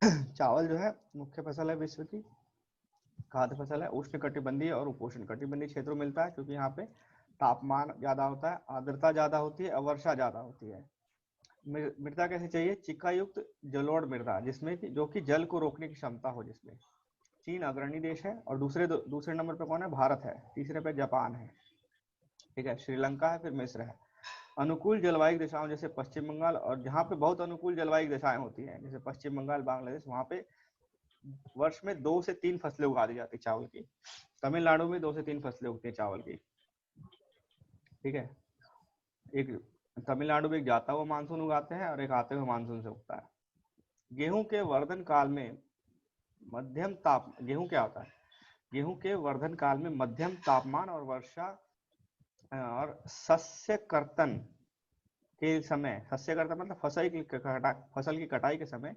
चावल जो है मुख्य फसल है विश्व की, खाद्य फसल है, उष्णकटिबंधीय और उपोष्ण कटिबंधीय क्षेत्रों में मिलता है, क्योंकि यहाँ पे तापमान ज्यादा होता है, आर्द्रता ज्यादा होती है और वर्षा ज्यादा होती है। मृदा कैसे चाहिए? चिक्का युक्त जलोढ़ मृदा, जिसमें कि जो कि जल को रोकने की क्षमता हो जिसमें। चीन अग्रणी देश है, और दूसरे नंबर पे कौन है? भारत है। तीसरे पे जापान है, ठीक है, श्रीलंका है, फिर मिस्र है। अनुकूल जलवायु दिशाओं जैसे पश्चिम बंगाल, और जहाँ पे बहुत अनुकूल जलवायु दिशाएं होती हैं जैसे पश्चिम बंगाल, बांग्लादेश, वहाँ पे वर्ष में 2 से 3 फसलें उगा दी जाती है चावल की। तमिलनाडु में 2 से 3 फसलें उगती है चावल की, ठीक है। एक तमिलनाडु में एक जाता हुआ मानसून उगाते हैं और एक आते हुए मानसून से उगता है। गेहूं के वर्धन काल में गेहूं क्या होता है? गेहूं के वर्धन काल में मध्यम तापमान और वर्षा और शस्य कर्तन के समय, शस्य कर्तन मतलब फसल की कटाई के समय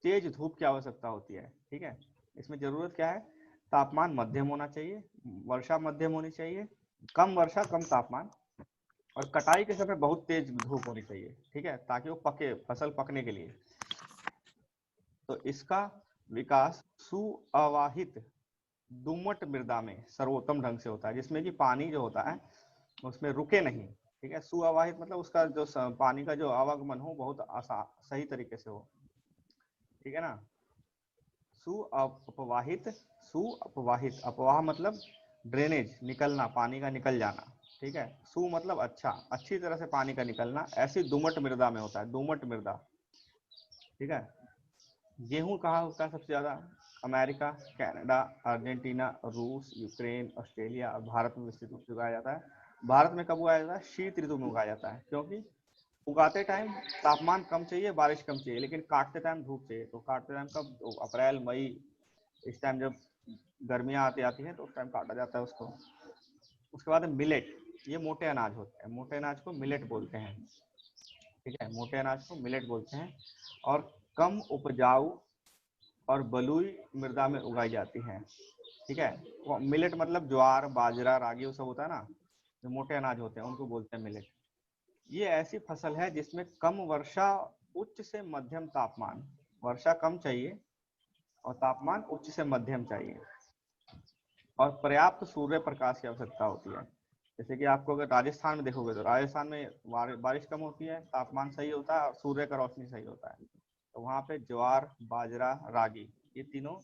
तेज धूप की आवश्यकता होती है, ठीक है। इसमें जरूरत क्या है? तापमान मध्यम होना चाहिए, वर्षा मध्यम होनी चाहिए, कम वर्षा कम तापमान, और कटाई के समय बहुत तेज धूप होनी चाहिए, ठीक है, ताकि वो पके, फसल पकने के लिए। तो इसका विकास सुअवाहित दुमट मृदा में सर्वोत्तम ढंग से होता है, जिसमें कि पानी जो होता है उसमें रुके नहीं, ठीक है। सुअवाहित मतलब उसका जो पानी का जो आवागमन हो बहुत सही तरीके से हो, ठीक है ना। सुअपवाहित, सुअपवाहित, अपवाह मतलब ड्रेनेज, निकलना, पानी का निकल जाना, ठीक है। सु मतलब अच्छा, अच्छी तरह से पानी का निकलना, ऐसी दुमट मृदा में होता है, दुमट मृदा, ठीक है। गेहूं कहाँ होता है सबसे ज्यादा? अमेरिका, कनाडा, अर्जेंटीना, रूस, यूक्रेन, ऑस्ट्रेलिया और भारत में विस्तृत रूप से उगाया जाता है। भारत में कब उगाया जाता है? शीत ऋतु में उगाया जाता है, क्योंकि उगाते टाइम तापमान कम चाहिए, बारिश कम चाहिए, लेकिन काटते टाइम धूप चाहिए। तो काटते टाइम कब? तो अप्रैल मई, इस टाइम जब गर्मियां आती आती हैं तो उस टाइम काटा जाता है उसको। उसके बाद मिलेट, ये मोटे अनाज होते हैं, मोटे अनाज को मिलेट बोलते हैं, ठीक है, मोटे अनाज को मिलेट बोलते हैं। और कम उपजाऊ और बलुई मृदा में उगाई जाती है, ठीक है। मिलेट मतलब ज्वार, बाजरा, रागी, वो सब होता है ना, जो मोटे अनाज होते हैं उनको बोलते हैं मिलेट। ये ऐसी फसल है जिसमें कम वर्षा, उच्च से मध्यम तापमान, वर्षा कम चाहिए और तापमान उच्च से मध्यम चाहिए, और पर्याप्त सूर्य प्रकाश की आवश्यकता होती है। जैसे कि आपको अगर राजस्थान में देखोगे तो राजस्थान में बारिश कम होती है, तापमान सही होता है और सूर्य का रोशनी सही होता है, तो वहाँ पे ज्वार, बाजरा, रागी, ये तीनों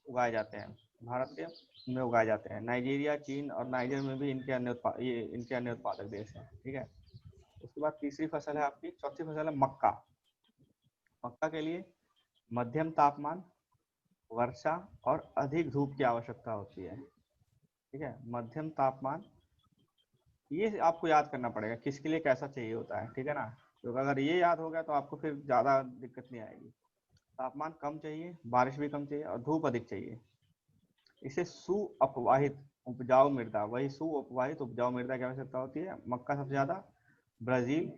उगाए जाते हैं, भारत के में उगाए जाते हैं। नाइजीरिया, चीन और नाइजर में भी इनके अन्य उत्पादक देश हैं, ठीक है। उसके बाद तीसरी फसल है आपकी, चौथी फसल है मक्का। मक्का के लिए मध्यम तापमान, वर्षा और अधिक धूप की आवश्यकता होती है, ठीक है। मध्यम तापमान, ये आपको याद करना पड़ेगा किसके लिए कैसा चाहिए होता है, ठीक है ना। तो अगर ये याद हो गया तो आपको फिर ज्यादा दिक्कत नहीं आएगी। तापमान कम चाहिए, बारिश भी कम चाहिए और धूप अधिक चाहिए। इसे सुअपवाहित उपजाऊ मृदा, वही सुअपवाहित उपजाऊ मृदा की आवश्यकता होती है। मक्का सबसे ज्यादा ब्राजील,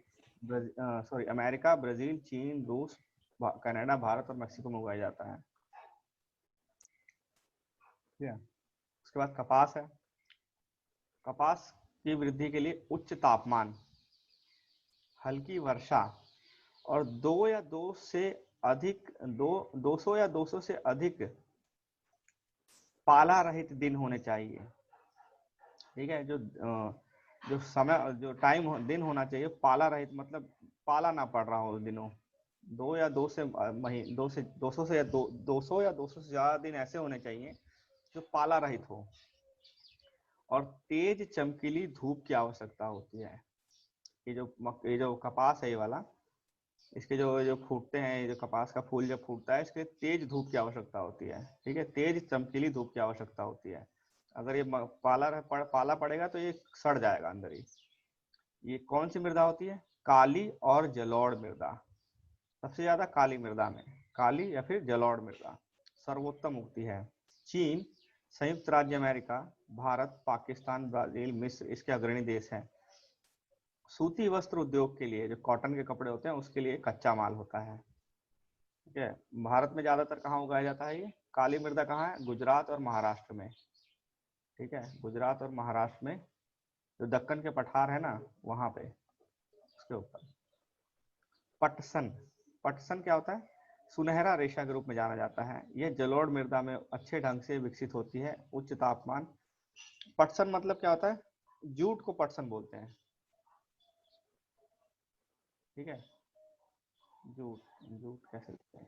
अमेरिका, ब्राजील, चीन, रूस, कनाडा, भारत और मेक्सिको में उगाया जाता है, ठीक है। उसके बाद कपास है। कपास की वृद्धि के लिए उच्च तापमान, हल्की वर्षा और 200 या 200 से अधिक पाला रहित दिन होने चाहिए, ठीक है। जो समय, जो टाइम, दिन होना चाहिए पाला रहित, मतलब पाला ना पड़ रहा हो दिनों। 200 से या 200 से ज्यादा दिन ऐसे होने चाहिए जो पाला रहित हो, और तेज चमकीली धूप की आवश्यकता होती है। ये जो कपास है, ये वाला, इसके जो जो फूटते हैं, ये जो कपास का फूल जब फूटता है, इसके तेज धूप की आवश्यकता होती है, ठीक है, तेज चमकीली धूप की आवश्यकता होती है। अगर ये पाला पड़ेगा तो ये सड़ जाएगा अंदर ही। ये कौन सी मृदा होती है? काली और जलोढ़ मृदा, सबसे ज्यादा काली मृदा में, काली या फिर जलोढ़ मृदा सर्वोत्तम उगती है। चीन, संयुक्त राज्य अमेरिका, भारत, पाकिस्तान, ब्राजील, मिस्र इसके अग्रणी देश हैं। सूती वस्त्र उद्योग के लिए, जो कॉटन के कपड़े होते हैं उसके लिए कच्चा माल होता है, ठीक है। भारत में ज्यादातर कहाँ उगाया जाता है? ये काली मृदा कहाँ है? गुजरात और महाराष्ट्र में, ठीक है, गुजरात और महाराष्ट्र में, जो दक्कन के पठार है ना वहां पे, उसके ऊपर। पटसन, पटसन क्या होता है? सुनहरा रेशा के रूप में जाना जाता है। यह जलोढ़ मृदा में अच्छे ढंग से विकसित होती है। उच्च तापमान। पटसन मतलब क्या होता है? जूट को पटसन बोलते हैं, ठीक है। जूट, जूट कैसे लिखते हैं?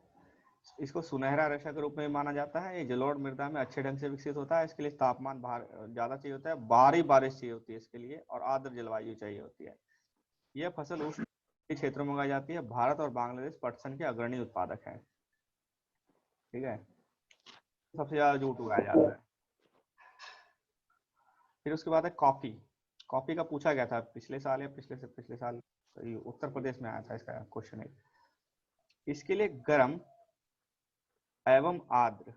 इसको सुनहरा रेशा के रूप में माना जाता है। ये जलोढ़ मृदा में अच्छे ढंग से विकसित होता है। इसके लिए तापमान ज्यादा चाहिए होता है, भारी बारिश चाहिए होती है इसके लिए, और आर्द्र जलवायु चाहिए होती है। यह फसल उष्ण क्षेत्रों में उगाई जाती है। भारत और बांग्लादेश पटसन के अग्रणी उत्पादक हैं, ठीक है। सबसे ज्यादा जूट उगाया जाता है। फिर उसके बाद है कॉफी। कॉफी का पूछा गया था पिछले साल या पिछले से पिछले साल, उत्तर प्रदेश में आया था इसका क्वेश्चन। इसके लिए गर्म एवं आर्द्र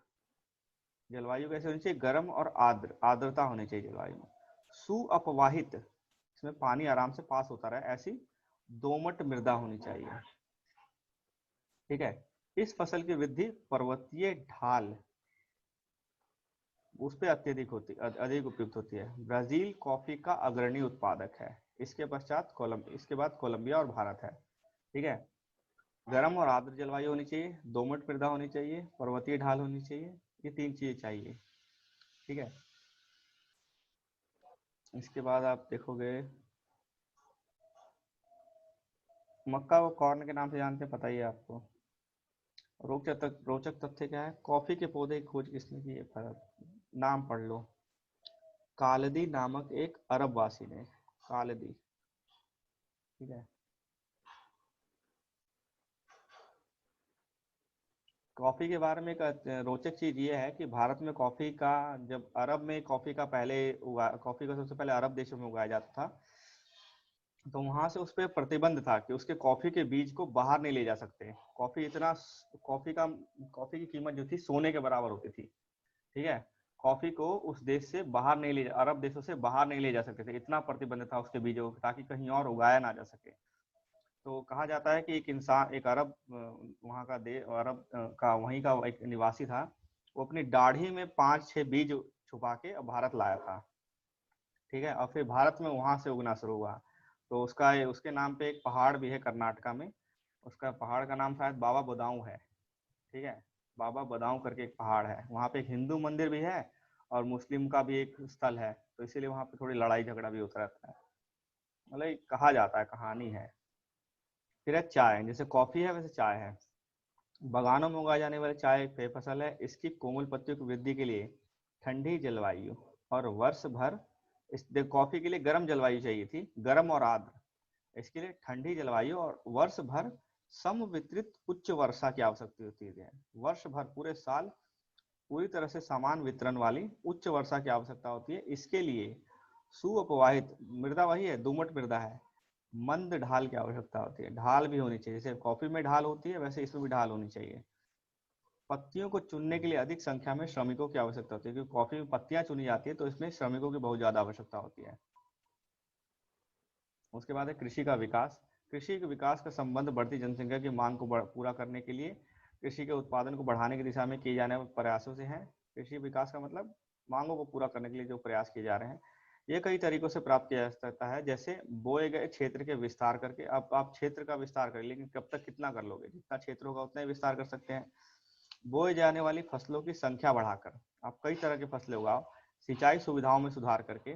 जलवायु कैसे होनी चाहिए? गर्म और आर्द्र, आर्द्रता होनी चाहिए जलवायु में। सुअपवाहित, इसमें पानी आराम से पास होता रहे, ऐसी दोमट मृदा होनी चाहिए, ठीक है। इस फसल की वृद्धि पर्वतीय ढाल उस पर अधिक उपयुक्त होती है। ब्राजील कॉफी का अग्रणी उत्पादक है। इसके बाद कोलंबिया और भारत है, ठीक है। गर्म और आर्द्र जलवायु होनी चाहिए, दोमट मृदा होनी चाहिए, पर्वतीय ढाल होनी चाहिए, ये 3 चीजें चाहिए, ठीक है। इसके बाद आप देखोगे मक्का को कॉर्न के नाम से जानते हैं, पता ही है आपको। रोचक तथ्य क्या है? कॉफी के पौधे की खोज किसने की है? नाम पढ़ लो। कालदी नामक एक अरब वासी ने, कालदी, ठीक है। कॉफी के बारे में एक रोचक चीज ये है कि भारत में कॉफी का, जब अरब में कॉफी का सबसे पहले अरब देशों में उगाया जाता था, तो वहां से उस पर प्रतिबंध था कि उसके कॉफी के बीज को बाहर नहीं ले जा सकते। कॉफी का कॉफी की कीमत जो थी सोने के बराबर होती थी, ठीक है। कॉफी को उस देश से बाहर नहीं ले अरब देशों से बाहर नहीं ले जा सकते थे, इतना प्रतिबंध था उसके बीजों को, ताकि कहीं और उगाया ना जा सके। तो कहा जाता है कि एक अरब, वहाँ का अरब का वहीं का एक निवासी था। वो अपनी दाढ़ी में 5-6 बीज छुपा के भारत लाया था, ठीक है। और फिर भारत में वहां से उगना शुरू हुआ। तो उसके नाम पे एक पहाड़ भी है कर्नाटका में। उसका पहाड़ का नाम शायद बाबा बुदाऊं है, ठीक है। बाबा बदाऊं करके एक पहाड़ है, वहाँ पे एक हिंदू मंदिर भी है और मुस्लिम का भी एक स्थल है, तो इसीलिए वहाँ पे थोड़ी लड़ाई झगड़ा भी होता रहता है। मतलब कहा जाता है, कहानी है। फिर है चाय। जैसे कॉफी है वैसे चाय है। बागानों में उगाई जाने वाली चाय एक पेय फसल है। इसकी कोमल पत्तियों की वृद्धि के लिए ठंडी जलवायु और वर्ष भर, कॉफी के लिए गर्म जलवायु चाहिए थी, गर्म और आर्द्र। इसके लिए ठंडी जलवायु और वर्ष भर समवितरित उच्च वर्षा की आवश्यकता होती है। वर्ष भर, पूरे साल पूरी तरह से समान वितरण वाली उच्च वर्षा की आवश्यकता होती है। इसके लिए सुअपवाहित मृदा, वही है दोमट मृदा है, मंद ढाल की आवश्यकता होती है। ढाल भी होनी चाहिए, जैसे कॉफी में ढाल होती है वैसे इसमें भी ढाल होनी चाहिए। पत्तियों को चुनने के लिए अधिक संख्या में श्रमिकों की आवश्यकता होती है, क्योंकि कॉफी में पत्तियां चुनी जाती है तो इसमें श्रमिकों की बहुत ज्यादा आवश्यकता होती है। उसके बाद है कृषि का विकास। कृषि के विकास का संबंध बढ़ती जनसंख्या की मांग को पूरा करने के लिए कृषि के उत्पादन को बढ़ाने की दिशा में किए जाने वाले प्रयासों से है। कृषि विकास का मतलब मांगों को पूरा करने के लिए जो प्रयास किए जा रहे हैं, ये कई तरीकों से प्राप्त किया जा सकता है। जैसे बोए गए क्षेत्र के विस्तार करके, अब आप क्षेत्र का विस्तार करें, लेकिन कब तक कितना कर लोगे? जितना क्षेत्र होगा उतना ही विस्तार कर सकते हैं। बोए जाने वाली फसलों की संख्या बढ़ाकर आप कई तरह की फसलें उगाओ। सिंचाई सुविधाओं में सुधार करके,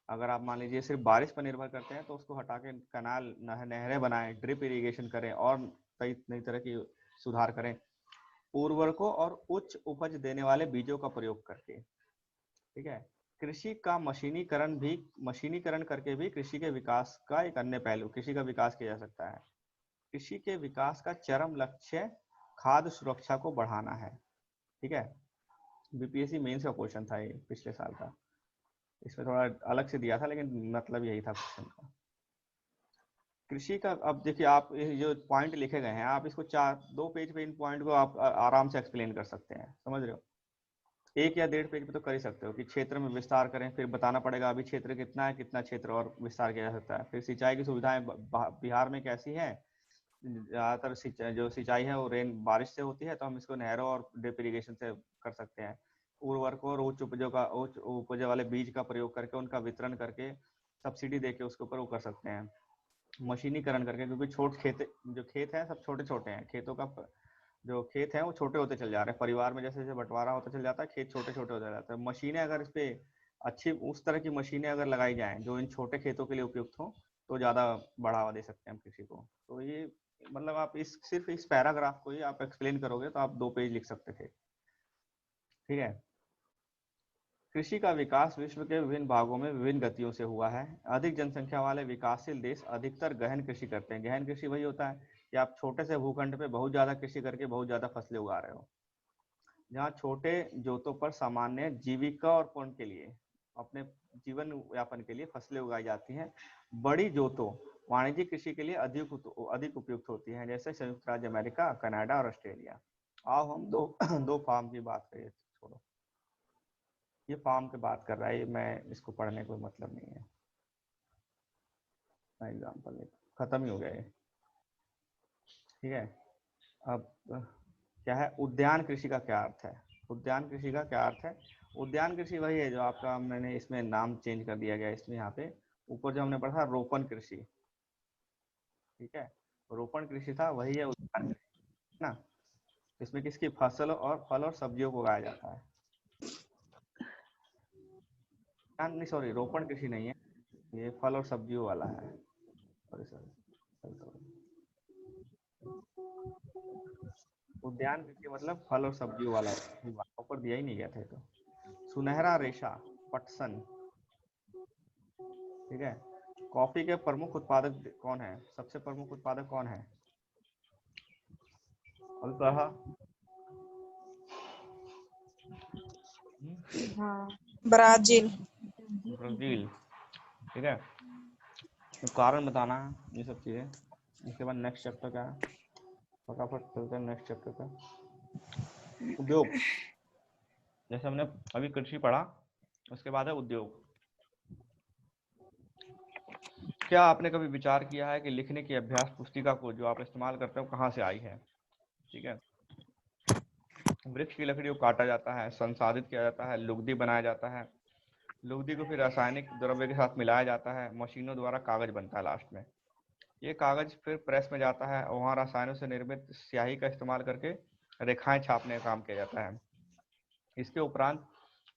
अगर आप मान लीजिए सिर्फ बारिश पर निर्भर करते हैं तो उसको हटा के कनाल, नहरें बनाएं, ड्रिप इरिगेशन करें और कई नई तरह की सुधार करें। उर्वरकों और उच्च उपज देने वाले बीजों का प्रयोग करके, ठीक है। कृषि का मशीनीकरण करके भी कृषि के विकास का एक अन्य पहलू, कृषि का विकास किया जा सकता है। कृषि के विकास का चरम लक्ष्य खाद्य सुरक्षा को बढ़ाना है, ठीक है। बीपीएससी मेंस का क्वेश्चन था ये पिछले साल का। इसमें थोड़ा अलग से दिया था लेकिन मतलब यही था क्वेश्चन का। कृषि का, अब देखिए आप ये जो पॉइंट लिखे गए हैं, आप इसको 2 पेज पे इन पॉइंट को आप आराम से एक्सप्लेन कर सकते हैं, समझ रहे हो। 1 या 1.5 पेज पे तो कर ही सकते हो कि क्षेत्र में विस्तार करें, फिर बताना पड़ेगा अभी क्षेत्र कितना है, कितना क्षेत्र और विस्तार किया जा सकता है। फिर सिंचाई की सुविधाएं बिहार में कैसी है? ज्यादातर जो सिंचाई है वो बारिश से होती है, तो हम इसको नहरों और ड्रिप इरिगेशन से कर सकते हैं। उर्वरकों और उच्च उपज वाले बीज का प्रयोग करके, उनका वितरण करके, सब्सिडी देके उसके ऊपर वो कर सकते हैं। मशीनीकरण करके, क्योंकि जो खेत हैं सब छोटे छोटे हैं, खेतों का जो खेत है वो छोटे होते चल जा रहे हैं, परिवार में जैसे जैसे बंटवारा होता चल जाता है, खेत छोटे छोटे होते जाते हैं। मशीनें अगर इस पे अच्छी उस तरह की मशीनें अगर लगाई जाएं जो इन छोटे खेतों के लिए उपयुक्त हो, तो ज्यादा बढ़ावा दे सकते हैं हम कृषि को। तो ये मतलब आप इस सिर्फ इस पैराग्राफ को ही आप एक्सप्लेन करोगे तो आप 2 पेज लिख सकते थे। ठीक है। कृषि का विकास विश्व के विभिन्न भागों में विभिन्न गतियों से हुआ है। अधिक जनसंख्या वाले विकासशील देश अधिकतर गहन कृषि करते हैं। गहन कृषि वही होता है कि आप छोटे से भूखंड पे बहुत ज्यादा कृषि करके बहुत ज्यादा फसलें उगा रहे हो। जहाँ छोटे जोतों पर सामान्य जीविका और पूर्ण के लिए, अपने जीवन यापन के लिए फसलें उगाई जाती हैं। बड़ी जोतों वाणिज्यिक कृषि के लिए अधिक उपयुक्त होती हैं, जैसे संयुक्त राज्य अमेरिका, कनाडा और ऑस्ट्रेलिया। आओ हम दो दो फार्म की बात करें। छोड़ो, ये फार्म की बात कर रहा है, मैं इसको पढ़ने कोई मतलब नहीं है। एग्जाम्पल खत्म ही हो गया ये। ठीक है। अब क्या है उद्यान कृषि का क्या अर्थ है? उद्यान कृषि का क्या अर्थ है? उद्यान कृषि वही है जो आपका, मैंने इसमें नाम चेंज कर दिया गया इसमें, यहाँ पे ऊपर जो हमने पढ़ा रोपण कृषि, ठीक है, रोपण कृषि था, वही है उद्यान कृषि ना। इसमें किसकी फसल और फल और सब्जियों को उगाया जाता है। नहीं सॉरी, रोपण कृषि नहीं है, ये फल और सब्जियों वाला है। सॉरी सॉरी, उद्यान कृषि मतलब फल और सब्जियों वाला, ऊपर दिया ही नहीं गया था तो। सुनहरा रेशा, पटसन, ठीक है। कॉफी के प्रमुख उत्पादक कौन है? सबसे प्रमुख उत्पादक कौन है? हाँ, ब्राजील। ब्राजील, ठीक है। तो कारण बताना है ये सब चीजें। इसके बाद नेक्स्ट चैप्टर क्या है, फटाफट चलते हैं नेक्स्ट चैप्टर पे। उद्योग, जैसे हमने अभी कृषि पढ़ा, उसके बाद है उद्योग। क्या आपने कभी विचार किया है कि लिखने की अभ्यास पुस्तिका को जो आप इस्तेमाल करते हो कहाँ से आई है? ठीक है। वृक्ष की लकड़ी को काटा जाता है, संसाधित किया जाता है, लुगदी बनाया जाता है, लुगदी को फिर रासायनिक द्रव्य के साथ मिलाया जाता है, मशीनों द्वारा कागज बनता है लास्ट में। ये कागज फिर प्रेस में जाता है और वहाँ रसायनों से निर्मित स्याही का इस्तेमाल करके रेखाएं छापने का काम किया जाता है। इसके उपरांत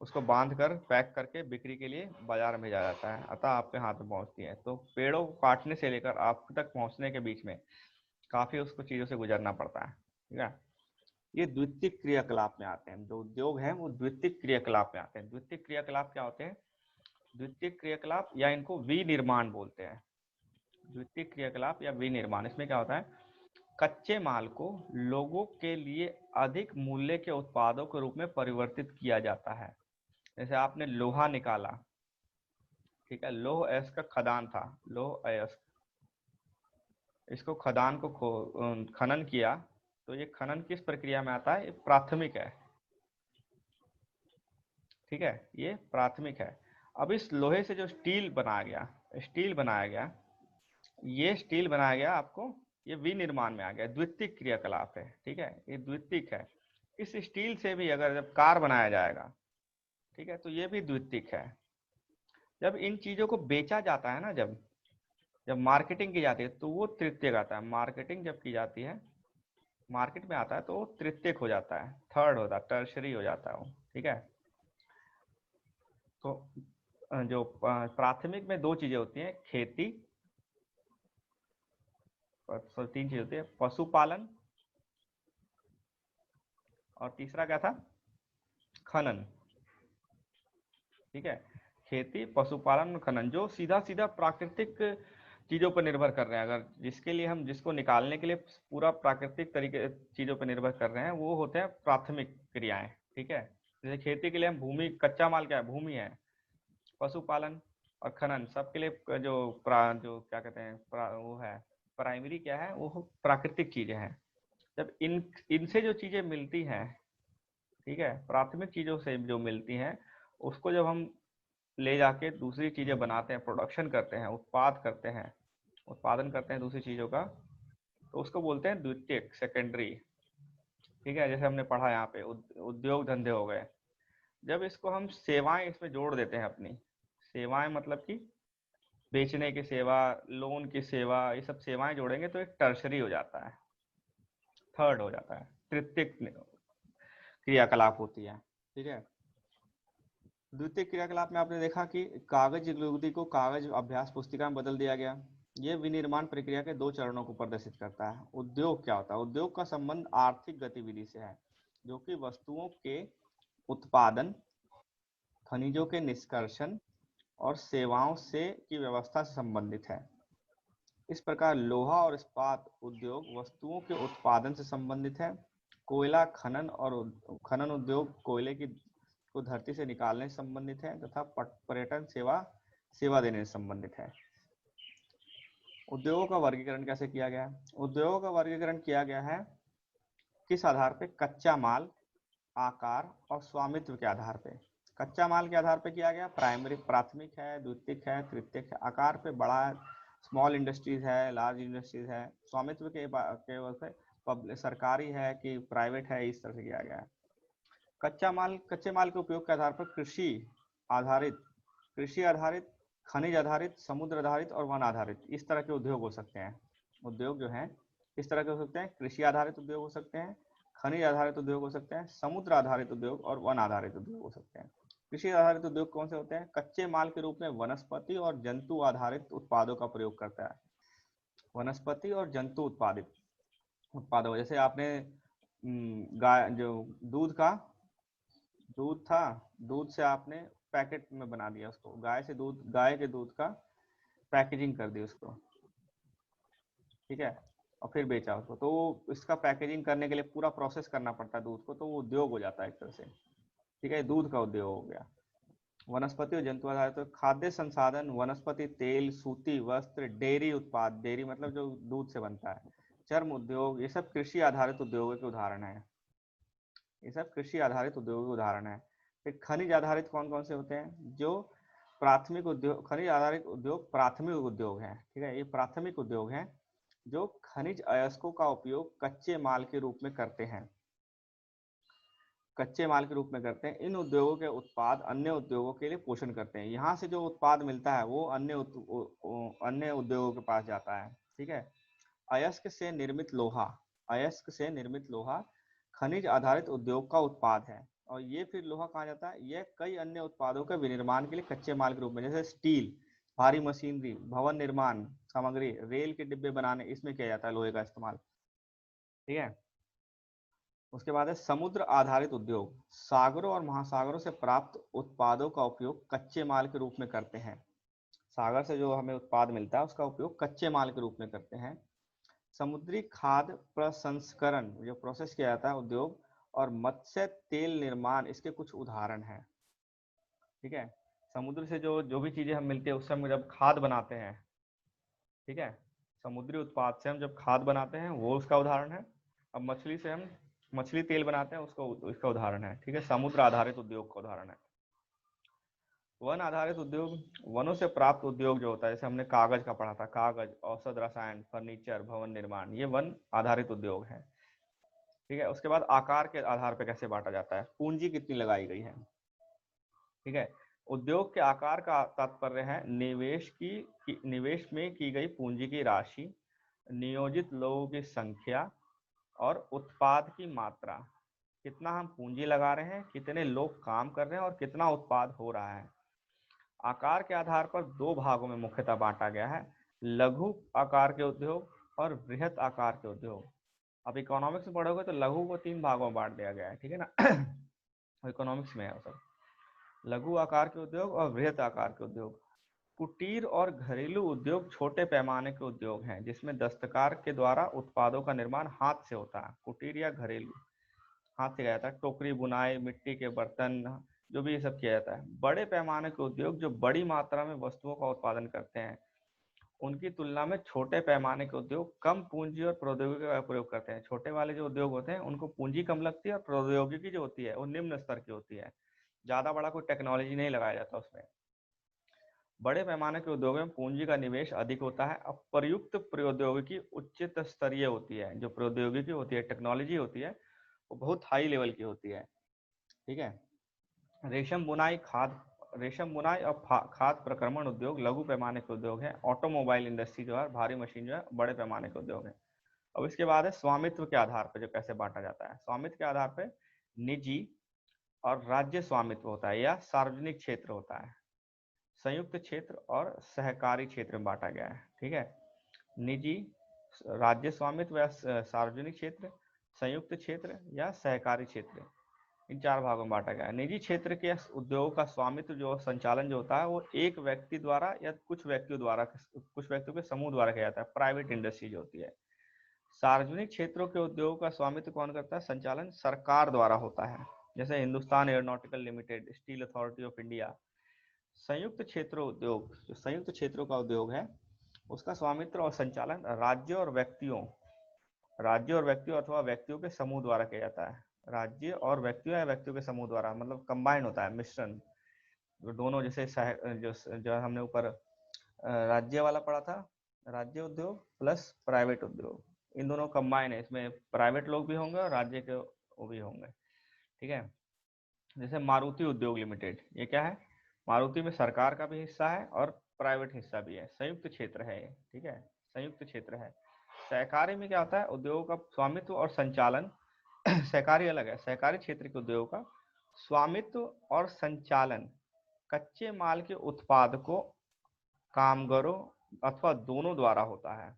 उसको बांध कर पैक करके बिक्री के लिए बाजार में भेजा जाता है, अतः आपके हाथ में पहुंचती है। तो पेड़ों को काटने से लेकर आप तक पहुंचने के बीच में काफी उसको चीजों से गुजरना पड़ता है। ठीक है। ये द्वितीयक क्रियाकलाप में आते हैं, जो उद्योग है वो द्वितीयक क्रियाकलाप में आते हैं। द्वितीयक क्रियाकलाप क्या होते हैं? द्वितीयक क्रियाकलाप या इनको विनिर्माण बोलते हैं। द्वितीयक क्रियाकलाप या विनिर्माण, इसमें क्या होता है, कच्चे माल को लोगों के लिए अधिक मूल्य के उत्पादों के रूप में परिवर्तित किया जाता है। जैसे आपने लोहा निकाला, ठीक है, लौह अयस्क का खदान था, लौह अयस्क, इसको खदान को खनन किया, तो ये खनन किस प्रक्रिया में आता है? ये प्राथमिक है। ठीक है, ये प्राथमिक है। अब इस लोहे से जो स्टील बनाया गया, स्टील बनाया गया, ये स्टील बनाया गया आपको, ये विनिर्माण में आ गया, द्वितीयक क्रियाकलाप है। ठीक है, ये द्वितीयक है। इस स्टील से भी अगर जब कार बनाया जाएगा, ठीक है, तो ये भी द्वितीयक है। जब इन चीजों को बेचा जाता है ना, जब जब मार्केटिंग की जाती है तो वो तृतीयक आता है। मार्केटिंग जब की जाती है, मार्केट में आता है तो वो तृतीयक हो जाता है, थर्ड होता है, टर्शरी हो जाता है वो। ठीक है। तो जो प्राथमिक में 2 चीजें होती हैं, खेती, 3 चीजें होती है, पशुपालन, और तीसरा क्या था? खनन। ठीक है, खेती, पशुपालन और खनन, जो सीधा सीधा प्राकृतिक चीजों पर निर्भर कर रहे हैं। अगर जिसके लिए हम जिसको निकालने के लिए पूरा प्राकृतिक तरीके चीजों पर निर्भर कर रहे हैं, वो होते हैं प्राथमिक क्रियाएं। ठीक है। जैसे खेती के लिए हम भूमि, कच्चा माल क्या है? भूमि है। पशुपालन और खनन सबके लिए जो क्या कहते हैं, वो है प्राइमरी, क्या है वो? प्राकृतिक चीजें हैं। जब इनसे जो चीजें मिलती हैं, ठीक है, प्राथमिक चीजों से जो मिलती हैं, उसको जब हम ले जाके दूसरी चीजें बनाते हैं, प्रोडक्शन करते हैं, उत्पादन करते हैं दूसरी चीजों का, तो उसको बोलते हैं द्वितीयक, सेकेंडरी। ठीक है। जैसे हमने पढ़ा यहाँ पे उद्योग धंधे हो गए। जब इसको हम सेवाएं इसमें जोड़ देते हैं अपनी, सेवाएं मतलब कि बेचने की सेवा, लोन की सेवा, ये सब सेवाएं जोड़ेंगे तो एक टर्शरी हो जाता है, थर्ड हो जाता है, तृतीय क्रियाकलाप होती है। ठीक है, द्वितीय क्रियाकलाप में आपने देखा कि कागज लुगदी को कागज अभ्यास पुस्तिका में बदल दिया गया। यह विनिर्माण प्रक्रिया के 2 चरणों को प्रदर्शित करता है। उद्योग क्या होता है? उद्योग का संबंध आर्थिक गतिविधि से है, जो कि वस्तुओं के उत्पादन, खनिजों के निष्कर्षण और सेवाओं से की व्यवस्था से संबंधित है। इस प्रकार लोहा और इस्पात उद्योग वस्तुओं के उत्पादन से संबंधित है। कोयला खनन और खनन उद्योग कोयले की को धरती से निकालने से संबंधित है, तथा पर्यटन सेवा देने से संबंधित है। उद्योगों का वर्गीकरण कैसे किया गया है? उद्योगों का वर्गीकरण किया गया है किस आधार पे? कच्चा माल, आकार और स्वामित्व के आधार पे। कच्चा माल के आधार पे किया गया, प्राथमिक है, द्वितीयक है, तृतीयक है। आकार पे बड़ा स्मॉल इंडस्ट्रीज है, लार्ज इंडस्ट्रीज है। स्वामित्व के सरकारी है कि प्राइवेट है, इस तरह से किया गया है। कच्चे माल के उपयोग के आधार पर कृषि आधारित, खनिज आधारित, समुद्र आधारित और वन आधारित, इस तरह के उद्योग हो सकते हैं। उद्योग जो है किस तरह के हो सकते हैं? कृषि आधारित उद्योग हो सकते हैं, खनिज आधारित उद्योग हो सकते हैं, समुद्र आधारित उद्योग और वन आधारित उद्योग हो सकते हैं। कृषि आधारित उद्योग कौन से होते हैं? कच्चे माल के रूप में वनस्पति और जंतु आधारित उत्पादों का प्रयोग करता है। वनस्पति और जंतु उत्पादित उत्पादों, जैसे आपने गाय जो दूध था, दूध से आपने पैकेट में बना दिया उसको, गाय के दूध का पैकेजिंग कर दी उसको, ठीक है, और फिर बेचा उसको। तो इसका पैकेजिंग करने के लिए पूरा प्रोसेस करना पड़ता है दूध को, तो वो उद्योग हो जाता है एक तरह से। ठीक है, दूध का उद्योग हो गया। वनस्पति और जंतु आधारित तो खाद्य संसाधन, वनस्पति तेल, सूती वस्त्र, डेयरी उत्पाद, डेयरी मतलब जो दूध से बनता है, चर्म उद्योग, ये सब कृषि आधारित उद्योगों के उदाहरण है। ये सब कृषि आधारित उद्योगों के उदाहरण है। फिर खनिज आधारित कौन कौन से होते हैं? जो प्राथमिक उद्योग, खनिज आधारित उद्योग प्राथमिक उद्योग है। ठीक है, ये प्राथमिक उद्योग है जो खनिज अयस्कों का उपयोग कच्चे माल के रूप में करते हैं। इन उद्योगों के उत्पाद अन्य उद्योगों के लिए पोषण करते हैं। यहाँ से जो उत्पाद मिलता है वो अन्य उद्योगों के पास जाता है। ठीक है, अयस्क से निर्मित लोहा खनिज आधारित उद्योग का उत्पाद है, और ये फिर लोहा कहा जाता है, यह कई अन्य उत्पादों के विनिर्माण के लिए कच्चे माल के रूप में, जैसे स्टील, भारी मशीनरी, भवन निर्माण सामग्री, रेल के डिब्बे बनाने, इसमें किया जाता है लोहे का इस्तेमाल। ठीक है, उसके बाद है समुद्र आधारित उद्योग, सागरों और महासागरों से प्राप्त उत्पादों का उपयोग कच्चे माल के रूप में करते हैं। सागर से जो हमें उत्पाद मिलता है उसका उपयोग कच्चे माल के रूप में करते हैं। समुद्री खाद्य प्रसंस्करण, जो प्रोसेस किया जाता है उद्योग, और मत्स्य तेल निर्माण, इसके कुछ उदाहरण हैं। ठीक है, समुद्र से जो भी चीजें हम मिलती है उससे हम जब खाद बनाते हैं, ठीक है, समुद्री उत्पाद से हम जब खाद बनाते हैं वो उसका उदाहरण है। अब मछली से हम मछली तेल बनाते हैं, उसका उदाहरण है। ठीक है, समुद्र आधारित उद्योग का उदाहरण है। वन आधारित उद्योग, वनों से प्राप्त उद्योग जो होता है, जैसे हमने कागज का पढ़ा था, कागज, औषध, रसायन, फर्नीचर, भवन निर्माण, ये वन आधारित उद्योग है। ठीक है, उसके बाद आकार के आधार पर कैसे बांटा जाता है, पूंजी कितनी लगाई गई है। ठीक है, उद्योग के आकार का तात्पर्य है निवेश में की गई पूंजी की राशि, नियोजित लोगों की संख्या और उत्पाद की मात्रा। कितना हम पूंजी लगा रहे हैं, कितने लोग काम कर रहे हैं और कितना उत्पाद हो रहा है। आकार के आधार पर 2 भागों में मुख्यतः बांटा गया है, लघु आकार के उद्योग और बृहत आकार के उद्योग। अब इकोनॉमिक्स में पढ़ोगे तो लघु को 3 भागों में बांट दिया गया है। ठीक है ना इकोनॉमिक्स में है सब, लघु आकार के उद्योग और बृहत आकार के उद्योग। कुटीर और घरेलू उद्योग छोटे पैमाने के उद्योग हैं जिसमें दस्तकार के द्वारा उत्पादों का निर्माण हाथ से होता है। कुटीर या घरेलू हाथ से किया जाता है, टोकरी बुनाई, मिट्टी के बर्तन, जो भी ये सब किया जाता है। बड़े पैमाने के उद्योग जो बड़ी मात्रा में वस्तुओं का उत्पादन करते हैं, उनकी तुलना में छोटे पैमाने के उद्योग कम पूंजी और प्रौद्योगिकी का प्रयोग करते हैं। छोटे वाले जो उद्योग होते हैं उनको पूंजी कम लगती है और प्रौद्योगिकी जो होती है वो निम्न स्तर की होती है, ज्यादा बड़ा कोई टेक्नोलॉजी नहीं लगाया जाता उसमें। बड़े पैमाने के उद्योगों में पूंजी का निवेश अधिक होता है। अब प्रयुक्त प्रौद्योगिकी उच्च स्तरीय होती है, जो प्रौद्योगिकी होती है, टेक्नोलॉजी होती है, वो बहुत हाई लेवल की होती है। ठीक है, रेशम बुनाई और खाद प्रक्रमण उद्योग लघु पैमाने के उद्योग है। ऑटोमोबाइल इंडस्ट्री जो है, भारी मशीन जो है, बड़े पैमाने के उद्योग है। अब इसके बाद है स्वामित्व के आधार पर जो कैसे बांटा जाता है। स्वामित्व के आधार पर निजी और राज्य स्वामित्व होता है या सार्वजनिक क्षेत्र होता है, संयुक्त क्षेत्र और सहकारी क्षेत्र में बांटा गया है। ठीक है, निजी, राज्य स्वामित्व या सार्वजनिक क्षेत्र, संयुक्त क्षेत्र या सहकारी क्षेत्र, इन चार भागों में बांटा गया है। निजी क्षेत्र के उद्योग का स्वामित्व जो संचालन जो होता है वो एक व्यक्ति द्वारा या कुछ व्यक्तियों के समूह द्वारा किया जाता है, प्राइवेट इंडस्ट्री जो होती है। सार्वजनिक क्षेत्रों के उद्योगों का स्वामित्व कौन करता है? संचालन सरकार द्वारा होता है, जैसे Hindustan aeronautical limited, steel authority of India. संयुक्त क्षेत्र उद्योग, जो संयुक्त क्षेत्रों का उद्योग है उसका स्वामित्व और संचालन राज्यों और व्यक्तियों अथवा व्यक्तियों के समूह द्वारा किया जाता है। राज्य और व्यक्तियों या व्यक्तियों के समूह द्वारा, मतलब कंबाइंड होता है, मिश्रण दोनों। जैसे जो हमने ऊपर राज्य वाला पढ़ा था, राज्य उद्योग प्लस प्राइवेट उद्योग, इन दोनों कंबाइन है, इसमें प्राइवेट लोग भी होंगे और राज्य के वो भी होंगे। ठीक है, जैसे मारुति उद्योग लिमिटेड, ये क्या है? मारुति में सरकार का भी हिस्सा है और प्राइवेट हिस्सा भी है, संयुक्त क्षेत्र है ये। ठीक है, संयुक्त क्षेत्र है। सहकारी में क्या होता है? उद्योगों का स्वामित्व और संचालन सहकारी अलग है। सहकारी क्षेत्र के उद्योगों का स्वामित्व और संचालन कच्चे माल के उत्पादकों, कामगारों अथवा दोनों द्वारा होता है।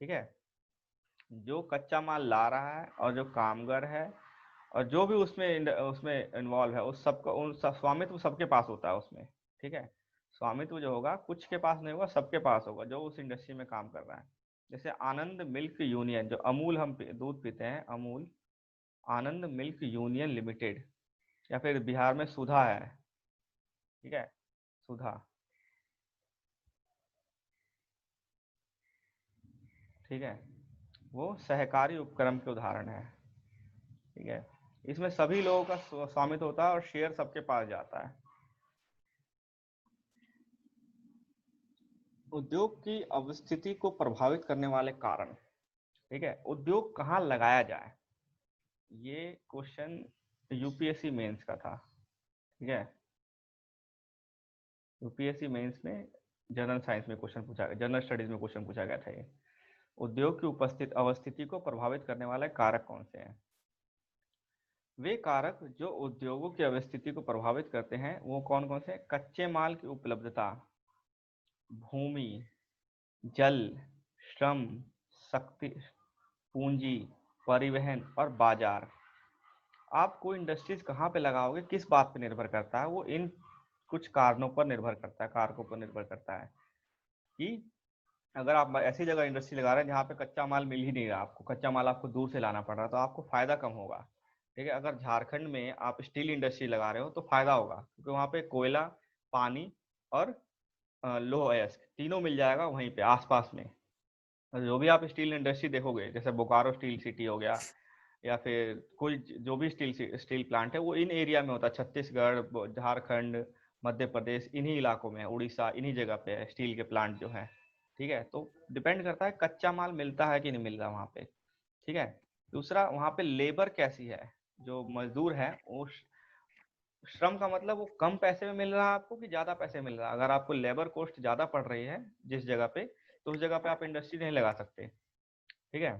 ठीक है, जो कच्चा माल ला रहा है और जो कामगार है और जो भी उसमें इन्वॉल्व है, उस सबका स्वामित्व सबके पास होता है उसमें। ठीक है, स्वामित्व जो होगा कुछ के पास नहीं होगा, सबके पास होगा जो उस इंडस्ट्री में काम कर रहा है। जैसे आनंद मिल्क यूनियन, जो अमूल हम दूध पीते हैं, अमूल आनंद मिल्क यूनियन लिमिटेड, या फिर बिहार में सुधा है। ठीक है, सुधा। ठीक है, वो सहकारी उपक्रम के उदाहरण है। ठीक है, इसमें सभी लोगों का स्वामित्व होता है और शेयर सबके पास जाता है। उद्योग की अवस्थिति को प्रभावित करने वाले कारण। ठीक है, उद्योग कहाँ लगाया जाए, ये क्वेश्चन यूपीएससी मेंस का था। ठीक है, यूपीएससी मेंस में जनरल साइंस में क्वेश्चन पूछा गया, जनरल स्टडीज में क्वेश्चन पूछा गया था ये। उद्योग की अवस्थिति को प्रभावित करने वाले कारक कौन से हैं? वे कारक जो उद्योगों की अवस्थिति को प्रभावित करते हैं वो कौन कौन से? कच्चे माल की उपलब्धता, भूमि, जल, श्रम, शक्ति, पूंजी, परिवहन और बाजार। आप कोई इंडस्ट्रीज कहाँ पे लगाओगे, किस बात पे निर्भर करता है? वो इन कुछ कारणों पर निर्भर करता है, कारकों पर निर्भर करता है कि अगर आप ऐसी जगह इंडस्ट्री लगा रहे हैं जहाँ पे कच्चा माल मिल ही नहीं रहा, आपको कच्चा माल आपको दूर से लाना पड़ रहा है, तो आपको फायदा कम होगा। ठीक है, अगर झारखंड में आप स्टील इंडस्ट्री लगा रहे हो तो फायदा होगा, क्योंकि वहाँ पे कोयला, पानी और लौह अयस्क तीनों मिल जाएगा वहीं पे आसपास में। जो भी आप स्टील इंडस्ट्री देखोगे, जैसे बोकारो स्टील सिटी हो गया या फिर कोई जो भी स्टील प्लांट है, वो इन एरिया में होता है। छत्तीसगढ़, झारखंड, मध्य प्रदेश, इन्हीं इलाकों में, उड़ीसा, इन्हीं जगह पे है स्टील के प्लांट जो है। ठीक है, तो डिपेंड करता है कच्चा माल मिलता है कि नहीं मिल रहा वहाँ पे। ठीक है, दूसरा वहाँ पे लेबर कैसी है, जो मजदूर है वो श्रम का मतलब वो कम पैसे में मिल रहा है आपको कि ज्यादा पैसे मिल रहा है। अगर आपको लेबर कॉस्ट ज्यादा पड़ रही है जिस जगह पे, तो उस जगह पे आप इंडस्ट्री नहीं लगा सकते। ठीक है,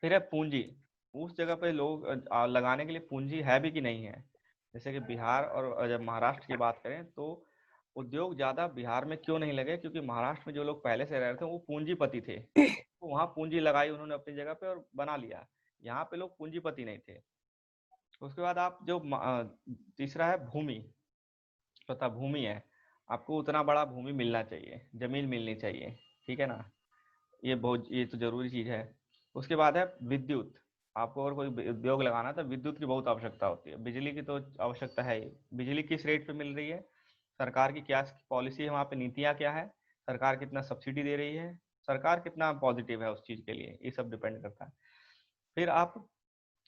फिर है पूंजी, उस जगह पे लोग लगाने के लिए पूंजी है भी कि नहीं है। जैसे कि बिहार और जब महाराष्ट्र की बात करें तो उद्योग ज्यादा बिहार में क्यों नहीं लगे, क्योंकि महाराष्ट्र में जो लोग पहले से रह रहे थे वो पूंजीपति थे, तो वहाँ पूंजी लगाई उन्होंने अपनी जगह पे और बना लिया। यहाँ पे लोग पूंजीपति नहीं थे। उसके बाद आप जो तीसरा है भूमि, पता भूमि है, आपको उतना बड़ा भूमि मिलना चाहिए, जमीन मिलनी चाहिए। ठीक है ना, ये तो जरूरी चीज है। उसके बाद है विद्युत, आपको अगर कोई उद्योग लगाना है तो विद्युत की बहुत आवश्यकता होती है। बिजली की तो आवश्यकता है ही। बिजली किस रेट पे मिल रही है, सरकार की क्या पॉलिसी है, वहाँ पे नीतियाँ क्या है, सरकार कितना सब्सिडी दे रही है, सरकार कितना पॉजिटिव है उस चीज के लिए, ये सब डिपेंड करता है। फिर आप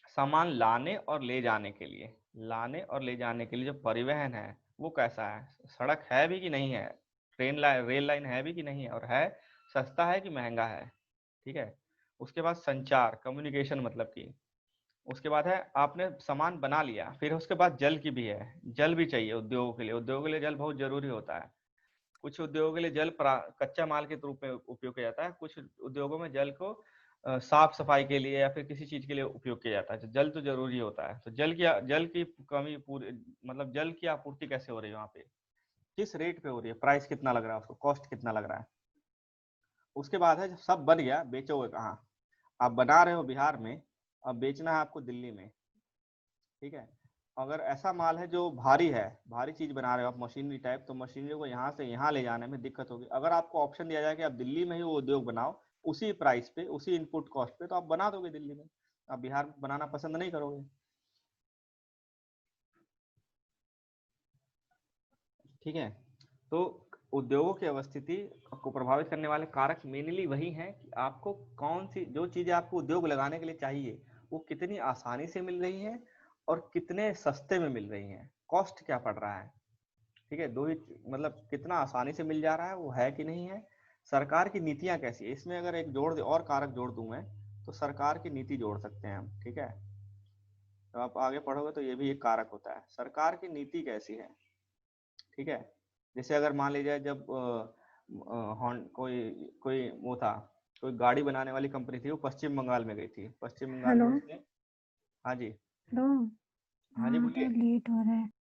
सामान लाने और ले जाने के लिए जो परिवहन है वो कैसा है, सड़क है भी कि नहीं है, रेल लाइन है भी कि नहीं है, और है सस्ता है कि महंगा है। ठीक है, उसके बाद संचार, कम्युनिकेशन, मतलब कि उसके बाद है आपने सामान बना लिया, फिर उसके बाद जल की भी है, जल भी चाहिए उद्योगों के लिए। उद्योगों के लिए जल बहुत जरूरी होता है। कुछ उद्योगों के लिए जल कच्चा माल के रूप में उपयोग किया जाता है, कुछ उद्योगों में जल को साफ सफाई के लिए या फिर किसी चीज के लिए उपयोग किया जाता है। तो जल तो जरूरी होता है। तो जल की कमी पूरी, मतलब जल की आपूर्ति कैसे हो रही है वहाँ पे, किस रेट पे हो रही है, प्राइस कितना लग रहा है उसको, कॉस्ट कितना लग रहा है। उसके बाद है जब सब बन गया, बेचोगे कहाँ। आप बना रहे हो बिहार में, अब बेचना है आपको दिल्ली में, ठीक है। अगर ऐसा माल है जो भारी है, भारी चीज बना रहे हो आप मशीनरी टाइप, तो मशीनरी को यहाँ से यहाँ ले जाने में दिक्कत होगी। अगर आपको ऑप्शन दिया जाए कि आप दिल्ली में ही वो उद्योग बनाओ, उसी प्राइस पे, उसी इनपुट कॉस्ट पे, तो आप बना दोगे दिल्ली में, आप बिहार में बनाना पसंद नहीं करोगे। ठीक है। तो उद्योगों की अवस्थिति को प्रभावित करने वाले कारक मेनली वही हैं कि आपको कौन सी जो चीजें आपको उद्योग लगाने के लिए चाहिए वो कितनी आसानी से मिल रही हैं और कितने सस्ते में मिल रही हैं, कॉस्ट क्या पड़ रहा है। ठीक है, दो ही, मतलब कितना आसानी से मिल जा रहा है वो है कि नहीं है। सरकार की नीतियां कैसी है, इसमें अगर एक जोड़ और कारक जोड़ दूं मैं, तो सरकार की नीति जोड़ सकते हैं हम। ठीक है, तो आप आगे पढ़ोगे तो ये भी एक कारक होता है, सरकार की नीति कैसी है। ठीक है, जैसे अगर मान लीजिए जब कोई कोई वो था, कोई गाड़ी बनाने वाली कंपनी थी, वो पश्चिम बंगाल में गई थी, पश्चिम बंगाल हेलो में उसने। हाँ जी। हेलो। हाँ जी हाँ तो बोलिए। लेट हो रहा है।